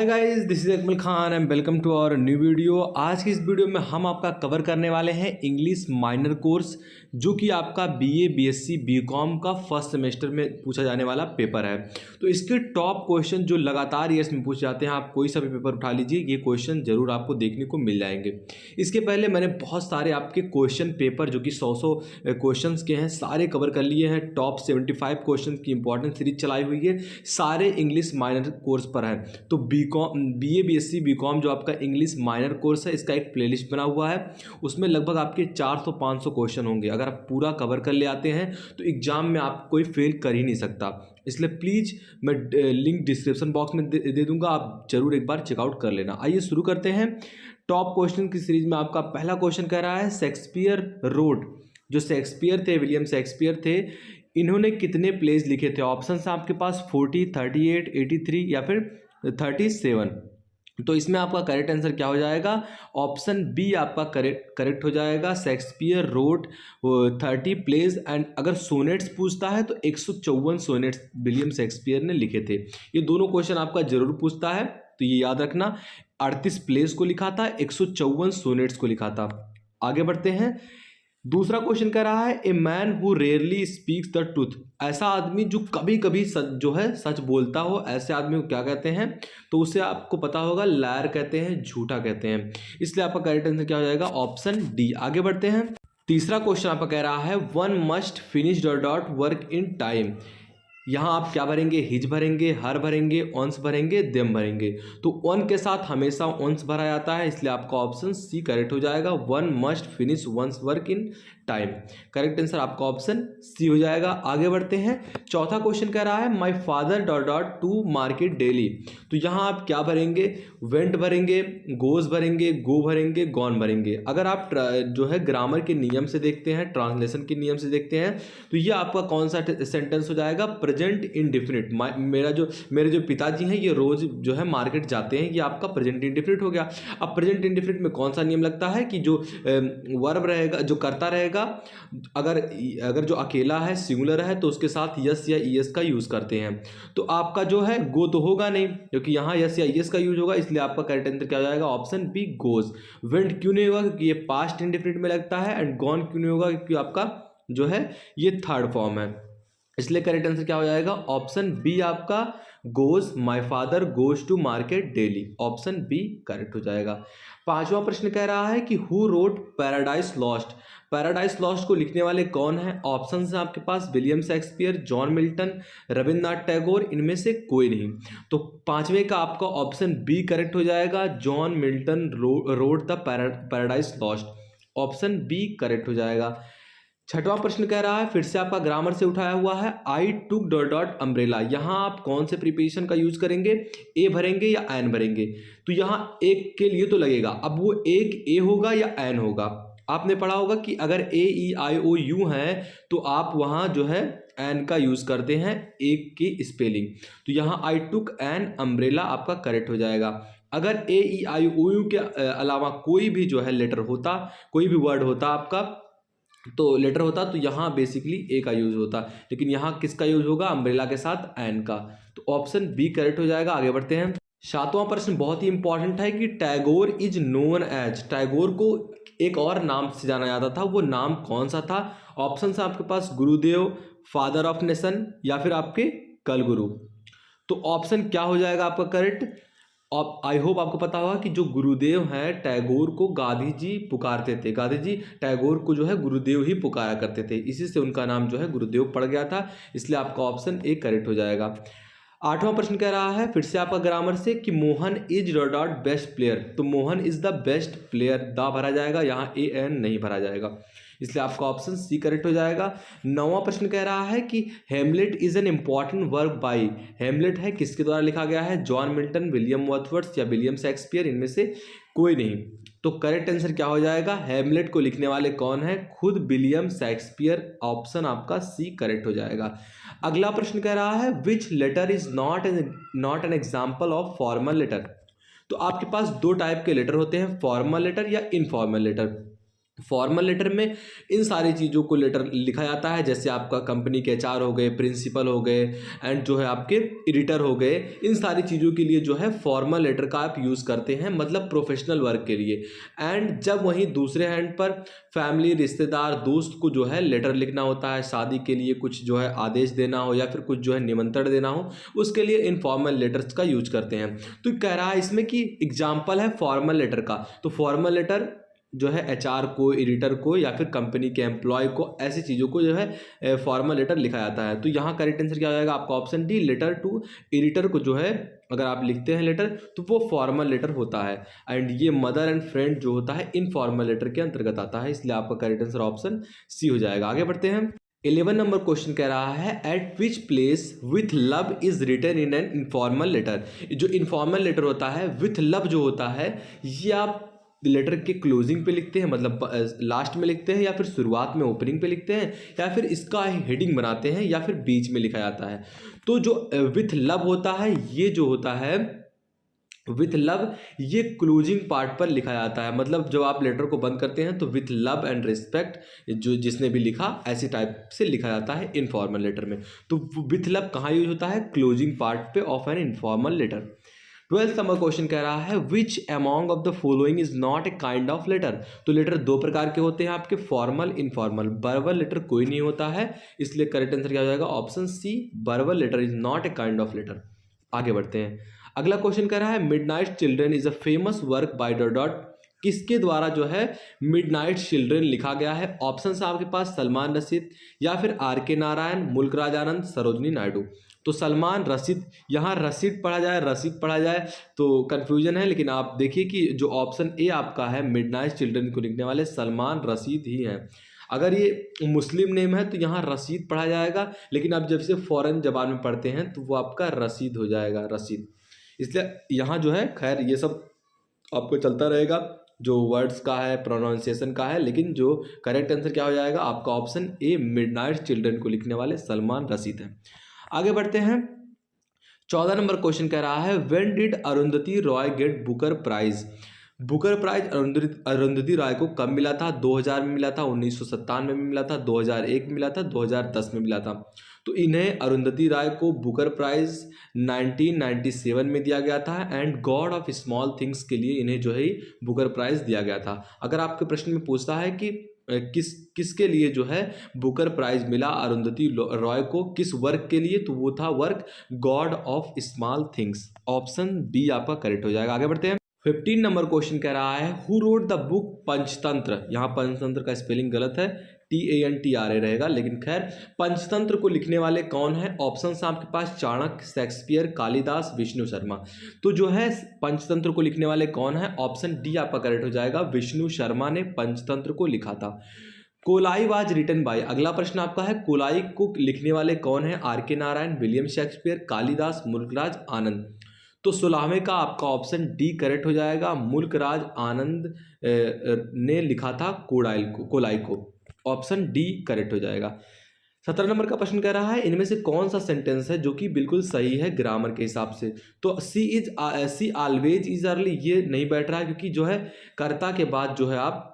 Hi guys, this is Akmal Khan and welcome to our new video. आज की इस video में हम आपका कवर करने वाले हैं इंग्लिश माइनर कोर्स, जो कि आपका बीए, बीएससी, बीकॉम का फर्स्ट सेमेस्टर में पूछा जाने वाला पेपर है। तो इसके टॉप क्वेश्चन जो लगातार ईयर्स में पूछे जाते हैं, आप कोई सा भी पेपर उठा लीजिए, ये क्वेश्चन जरूर आपको देखने को मिल जाएंगे। इसके पहले मैंने बहुत सारे आपके क्वेश्चन पेपर जो कि 100 क्वेश्चन के हैं सारे कवर कर लिए हैं। टॉप 75 क्वेश्चन की इंपॉर्टेंट सीरीज चलाई हुई है, सारे इंग्लिश माइनर कोर्स पर हैं। तो बीए, बीएससी, बीकॉम जो आपका इंग्लिश माइनर कोर्स है, इसका एक प्लेलिस्ट बना हुआ है। उसमें लगभग आपके 400-500 क्वेश्चन होंगे। अगर आप पूरा कवर कर ले आते हैं तो एग्जाम में आप कोई फेल कर ही नहीं सकता। इसलिए प्लीज़ मैं लिंक डिस्क्रिप्शन बॉक्स में दे दूंगा, आप जरूर एक बार चेकआउट कर लेना। आइए शुरू करते हैं। टॉप क्वेश्चन की सीरीज में आपका पहला क्वेश्चन कह रहा है, शेक्सपियर रोड। जो शेक्सपियर थे, विलियम शेक्सपियर थे, इन्होंने कितने प्लेज लिखे थे? ऑप्शन है आपके पास 40, 38, 83 या फिर 37। तो इसमें आपका करेक्ट आंसर क्या हो जाएगा? ऑप्शन बी आपका करेक्ट हो जाएगा। शेक्सपियर रोड 30 प्लेज एंड अगर सोनेट्स पूछता है तो 154 सोनेट्स विलियम शेक्सपियर ने लिखे थे। ये दोनों क्वेश्चन आपका जरूर पूछता है, तो ये याद रखना। 38 प्लेज को लिखा था, 154 सोनेट्स को लिखा था। आगे बढ़ते हैं। दूसरा क्वेश्चन कह रहा है, a man who rarely speaks the truth. ऐसा आदमी जो कभी कभी सच बोलता हो, ऐसे आदमी को क्या कहते हैं? तो उसे आपको पता होगा, लायर कहते हैं, झूठा कहते हैं। इसलिए आपका करेक्ट आंसर क्या हो जाएगा? Option D. आगे बढ़ते हैं। तीसरा क्वेश्चन आपका कह रहा है, one must finish dot work in time. यहाँ आप क्या भरेंगे? हिज भरेंगे, हर भरेंगे, ऑन्स भरेंगे, देम भरेंगे। तो वन के साथ हमेशा ऑन्स भरा जाता है, इसलिए आपका ऑप्शन सी करेक्ट हो जाएगा। One must finish once work in time. Correct answer आपका ऑप्शन सी हो जाएगा। आगे बढ़ते हैं। चौथा क्वेश्चन कह रहा है, my father dot to market daily. तो यहाँ आप क्या भरेंगे? वेंट भरेंगे, गोज भरेंगे, गो भरेंगे, गॉन भरेंगे। अगर आप जो है ग्रामर के नियम से देखते हैं, ट्रांसलेशन के नियम से देखते हैं, तो ये आपका कौन सा सेंटेंस हो जाएगा? Present indefinite. मेरे जो पिताजी हैं, ये रोज जो है मार्केट जाते हैं, ये आपका प्रेजेंट इंडिफिनिट हो गया। अब प्रेजेंट इंडिफिनिट में कौन सा नियम लगता है कि जो वर्ब रहेगा, जो करता रहेगा, अगर जो अकेला है, सिंगुलर है, तो उसके साथ यस या ईएस का यूज करते हैं। तो आपका जो है गो तो होगा नहीं, क्योंकि यहाँ यस या ईएस का यूज होगा, इसलिए आपका करेक्ट आंसर क्या हो जाएगा? Option B goes. वेंट क्यों नहीं होगा? क्योंकि ये पास्ट इंडिफिनिट में लगता है। एंड गॉन क्यों नहीं होगा? क्योंकि आपका जो है ये थर्ड फॉर्म है। इसलिए करेक्ट आंसर क्या हो जाएगा? ऑप्शन बी आपका goes. My father goes to market daily. Option B correct हो जाएगा। पांचवा प्रश्न कह रहा है कि who wrote paradise lost. Paradise lost को लिखने वाले कौन है? ऑप्शन है आपके पास William Shakespeare, John Milton, Rabindranath Tagore, इनमें से कोई नहीं। तो पांचवे का आपका ऑप्शन बी करेक्ट हो जाएगा। John Milton wrote the paradise lost. Option B correct हो जाएगा। छठवां प्रश्न कह रहा है, फिर से आपका ग्रामर से उठाया हुआ है, आई टुक डॉट अम्ब्रेला। यहां आप कौन से प्रीपोजिशन का यूज करेंगे? ए भरेंगे या एन भरेंगे? तो यहां एक के लिए तो लगेगा, अब वो एक ए होगा या एन होगा? आपने पढ़ा होगा कि अगर ए ई आई ओ यू है तो आप वहां जो है एन का यूज करते हैं, एक की स्पेलिंग। तो यहां आई टुक एन अम्ब्रेला आपका करेक्ट हो जाएगा। अगर ए ई आई ओ यू के अलावा कोई भी जो है लेटर होता, कोई भी वर्ड होता आपका, तो लेटर होता, तो यहाँ बेसिकली ए का यूज होता, लेकिन यहाँ किसका यूज होगा? अम्ब्रेला के साथ एन का। तो ऑप्शन बी करेक्ट हो जाएगा। आगे बढ़ते हैं। सातवां प्रश्न बहुत ही इंपॉर्टेंट है कि Tagore is known as. Tagore को एक और नाम से जाना जाता था, वो नाम कौन सा था? ऑप्शन है आपके पास गुरुदेव, फादर ऑफ नेशन, या फिर आपके कल गुरु। तो ऑप्शन क्या हो जाएगा आपका करेक्ट? आई होप आपको पता होगा कि जो गुरुदेव हैं, टैगोर को गांधी जी पुकारते थे। गांधी जी टैगोर को जो है गुरुदेव ही पुकारा करते थे, इसी से उनका नाम जो है गुरुदेव पड़ गया था। इसलिए आपका ऑप्शन ए करेक्ट हो जाएगा। आठवां प्रश्न कह रहा है, फिर से आपका ग्रामर से, कि Mohan is dot best player. तो Mohan is the best player, the भरा जाएगा, यहाँ ए एन नहीं भरा जाएगा, इसलिए आपका ऑप्शन सी करेक्ट हो जाएगा। नौवां प्रश्न कह रहा है कि Hamlet is an important work by. Hamlet है किसके द्वारा लिखा गया है? जॉन मिल्टन, विलियम वर्ड्सवर्थ या विलियम शेक्सपियर, इनमें से कोई नहीं। तो करेक्ट आंसर क्या हो जाएगा? हेमलेट को लिखने वाले कौन है? खुद विलियम शेक्सपियर। ऑप्शन आपका सी करेक्ट हो जाएगा। अगला प्रश्न कह रहा है, which letter is not an example of formal letter. तो आपके पास दो टाइप के लेटर होते हैं, फॉर्मल लेटर या इनफॉर्मल लेटर। फॉर्मल लेटर में इन सारी चीज़ों को लेटर लिखा जाता है, जैसे आपका कंपनी के एचआर हो गए, प्रिंसिपल हो गए, एंड जो है आपके एडिटर हो गए। इन सारी चीज़ों के लिए जो है फॉर्मल लेटर का आप यूज़ करते हैं, मतलब प्रोफेशनल वर्क के लिए। एंड जब वहीं दूसरे हैंड पर फैमिली, रिश्तेदार, दोस्त को जो है लेटर लिखना होता है, शादी के लिए कुछ जो है आदेश देना हो या फिर कुछ जो है निमंत्रण देना हो, उसके लिए इनफॉर्मल लेटर्स का यूज करते हैं। तो कह रहा है इसमें कि एग्जाम्पल है फॉर्मल लेटर का, तो फॉर्मल लेटर जो है एचआर को, एडिटर को या फिर कंपनी के एम्प्लॉय को, ऐसी चीज़ों को जो है फॉर्मल लेटर लिखा जाता है। तो यहाँ करेक्ट आंसर क्या हो जाएगा आपका option D, letter to editor को जो है अगर आप लिखते हैं लेटर तो वो फॉर्मल लेटर होता है। एंड ये मदर एंड फ्रेंड जो होता है इनफॉर्मल लेटर के अंतर्गत आता है, इसलिए आपका करेक्ट आंसर ऑप्शन सी हो जाएगा। आगे बढ़ते हैं। 11 नंबर क्वेश्चन कह रहा है at which place with love is written in an informal letter. जो इनफॉर्मल लेटर होता है विथ लव जो होता है, ये आप लेटर के क्लोजिंग पे लिखते हैं, मतलब लास्ट में लिखते हैं, या फिर शुरुआत में ओपनिंग पे लिखते हैं, या फिर इसका हेडिंग बनाते हैं, या फिर बीच में लिखा जाता है। तो जो विथ लव होता है, ये जो होता है विथ लव, ये क्लोजिंग पार्ट पर लिखा जाता है। मतलब जब आप लेटर को बंद करते हैं तो विथ लव एंड रिस्पेक्ट, जो जिसने भी लिखा ऐसी टाइप से लिखा जाता है इनफॉर्मल लेटर में। तो विथ लव कहाँ यूज होता है? क्लोजिंग पार्ट पे of an informal letter. 12th number question कह रहा है which among of the following is not a kind of letter. तो लेटर दो प्रकार के होते हैं आपके, फॉर्मल, इनफॉर्मल। वर्बल लेटर कोई नहीं होता है, इसलिए करेक्ट आंसर क्या हो जाएगा? Option C, verbal letter is not a kind of letter. आगे बढ़ते हैं। अगला क्वेश्चन कह रहा है midnight children is a famous work by dot dot. किसके द्वारा जो है मिडनाइट चिल्ड्रन लिखा गया है? ऑप्शन है आपके पास सलमान रशीद, या फिर आर के नारायण, मुल्कराज आनंद, सरोजनी नायडू। तो सलमान रशीद, यहाँ रशीद पढ़ा जाए, रशीद पढ़ा जाए तो कन्फ्यूजन है, लेकिन आप देखिए कि जो ऑप्शन ए आपका है मिडनाइट चिल्ड्रन को लिखने वाले सलमान रशीद ही हैं। अगर ये मुस्लिम नेम है तो यहाँ रशीद पढ़ा जाएगा, लेकिन आप जब से फॉरेन जबान में पढ़ते हैं तो वो आपका रशीद हो जाएगा, रशीद। इसलिए यहाँ जो है खैर ये सब आपको चलता रहेगा, जो वर्ड्स का है, प्रोनाउंसिएशन का है, लेकिन जो करेक्ट आंसर क्या हो जाएगा आपका? ऑप्शन ए, मिडनाइट चिल्ड्रन को लिखने वाले सलमान रशीद हैं। आगे बढ़ते हैं। 14 नंबर क्वेश्चन कह रहा है when did Arundhati Roy get Booker prize. Booker prize Arundhati Roy को कब मिला था? 2000 में मिला था, 1997 में मिला था, 2001 में मिला था, 2010 में मिला था। तो इन्हें अरुंधति राय को बुकर प्राइज 1997 में दिया गया था, and God of small things के लिए इन्हें जो है बुकर प्राइज दिया गया था। अगर आपके प्रश्न में पूछता है कि किसके लिए जो है बुकर प्राइज मिला अरुंधति रॉय को, किस वर्क के लिए, तो वो था work God of small things. Option B आपका करेक्ट हो जाएगा। आगे बढ़ते हैं। 15 नंबर क्वेश्चन कह रहा है who wrote the book Panchatantra. यहाँ पंचतंत्र का स्पेलिंग गलत है, TANTRA रहेगा, लेकिन खैर पंचतंत्र को लिखने वाले कौन है? ऑप्शन आपके पास चाणक्य, शेक्सपियर, कालिदास, विष्णु शर्मा। तो जो है पंचतंत्र को लिखने वाले कौन है? ऑप्शन डी आपका करेक्ट हो जाएगा, विष्णु शर्मा ने पंचतंत्र को लिखा था। कोलाई वाज रिटन बाय, अगला प्रश्न आपका है कोलाई को लिखने वाले कौन है? आर के नारायण, विलियम शेक्सपियर, कालिदास, मुल्कराज आनंद। तो 16वें का आपका ऑप्शन डी करेक्ट हो जाएगा, मुल्कराज आनंद ने लिखा था कोलाई को। ऑप्शन डी करेक्ट हो जाएगा। 17 नंबर का प्रश्न कह रहा है इनमें से कौन सा सेंटेंस है जो कि बिल्कुल सही है ग्रामर के हिसाब से? तो सी ऑलवेज इज अर्ली, ये नहीं बैठ रहा है, क्योंकि जो है कर्ता के बाद जो है आप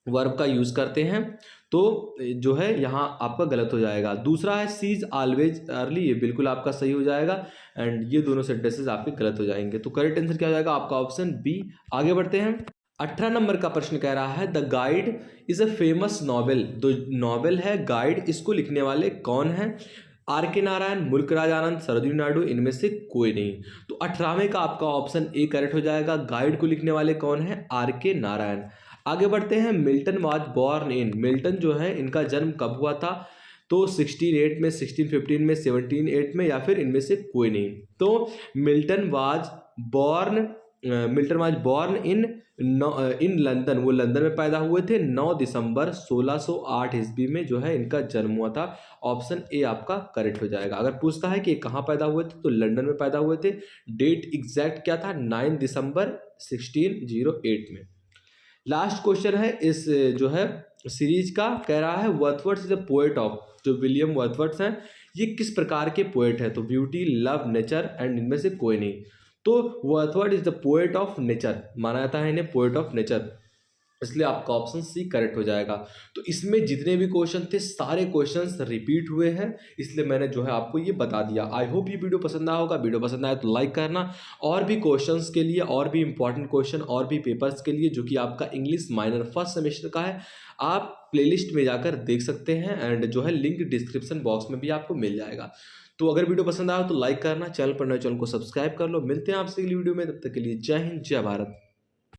वर्ब का यूज करते हैं, तो जो है यहाँ आपका गलत हो जाएगा। दूसरा है सी इज ऑलवेज अर्ली, ये बिल्कुल आपका सही हो जाएगा, एंड ये दोनों सेंटेंसेस आपके गलत हो जाएंगे। तो करेक्ट आंसर क्या हो जाएगा आपका? Option B. आगे बढ़ते हैं। 18 नंबर का प्रश्न कह रहा है the guide is a famous novel. तो नॉवेल है गाइड, इसको लिखने वाले कौन है? आर के नारायण, मुल्कराज आनंद, सरोजिनी नायडू, इनमें से कोई नहीं। तो 18वें का आपका ऑप्शन ए करेक्ट हो जाएगा, गाइड को लिखने वाले कौन है? आर के नारायण। आगे बढ़ते हैं। Milton was born in, Milton जो है इनका जन्म कब हुआ था? तो 1608 में, 1615 में, 1708 में, या फिर इनमें से कोई नहीं। तो Milton was born in London, वो लंदन में पैदा हुए थे। 9 दिसंबर 1608 ईस्वी में जो है इनका जन्म हुआ था। ऑप्शन ए आपका करेक्ट हो जाएगा। अगर पूछता है कि कहाँ पैदा हुए थे तो लंदन में पैदा हुए थे। डेट एग्जैक्ट क्या था? 9 दिसंबर 1608 में। लास्ट क्वेश्चन है इस जो है सीरीज का, कह रहा है वर्थवर्थ इज अ पोएट ऑफ। जो विलियम वर्थवर्थ हैं ये किस प्रकार के पोएट है? तो ब्यूटी, लव, नेचर, एंड इनमें से कोई नहीं। तो Wordsworth is the poet of nature, माना जाता है इन्हें पोएट ऑफ नेचर। इसलिए आपका ऑप्शन सी करेक्ट हो जाएगा। तो इसमें जितने भी क्वेश्चन थे सारे क्वेश्चंस रिपीट हुए हैं, इसलिए मैंने जो है आपको ये बता दिया। आई होप ये वीडियो पसंद आया होगा। वीडियो पसंद आया तो लाइक करना। और भी क्वेश्चंस के लिए, और भी इंपॉर्टेंट क्वेश्चन और भी पेपर्स के लिए जो कि आपका इंग्लिश माइनर फर्स्ट सेमेस्टर का है, आप प्लेलिस्ट में जाकर देख सकते हैं एंड जो है लिंक डिस्क्रिप्शन बॉक्स में भी आपको मिल जाएगा। तो अगर वीडियो पसंद आया तो लाइक करना, चैनल पर नए चैनल को सब्सक्राइब कर लो। मिलते हैं आपसे अगली वीडियो में, तब तक के लिए जय हिंद जय भारत।